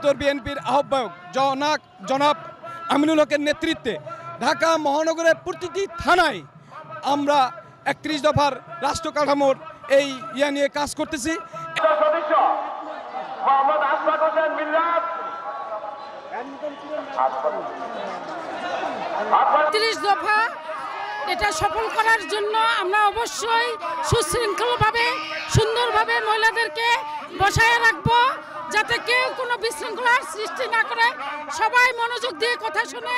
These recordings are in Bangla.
উত্তর বিএনপির আহ্বায়ক জনাব আমিনুল হকের নেতৃত্বে ঢাকা মহানগরের প্রতিটি থানায় আমরা ৩১ দফার রাষ্ট্র কাঠামোর এই নিয়ে কাজ করতেছি। ৩১ দফা এটা সফল করার জন্য আমরা অবশ্যই সুশৃঙ্খলভাবে সুন্দরভাবে মহিলাদেরকে বসায় রাখবো, যাতে কেউ কোনো বিশৃঙ্খলার সৃষ্টি না করে, সবাই মনোযোগ দিয়ে কথা শুনে।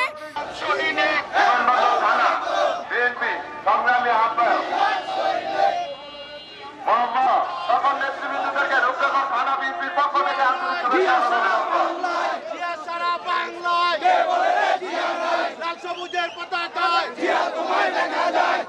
সবুজের পতাকায় জিয়া তোমায় দেখা যায়।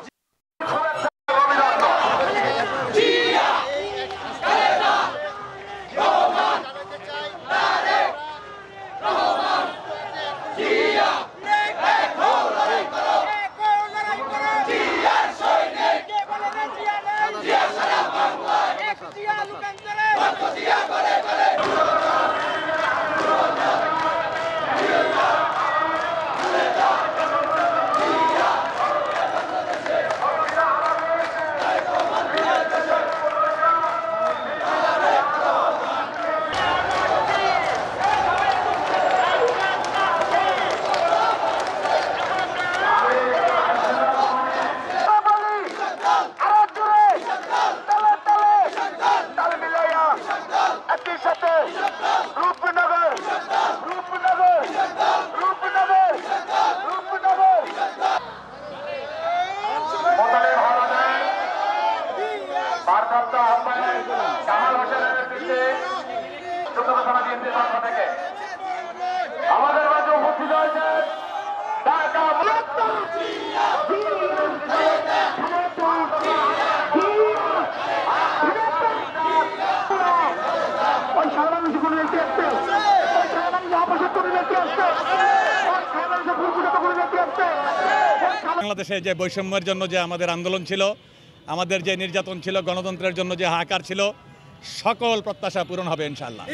আমাদের মাঝে উপস্থিত হয়েছেন ঢাকা বাংলাদেশে যে বৈষম্যের জন্য যে আমাদের আন্দোলন ছিল, আমাদের যে নির্যাতন ছিল, গণতন্ত্রের জন্য যে হাহাকার ছিল, সকল প্রত্যাশা পূরণ হবে ইনশাআল্লাহ।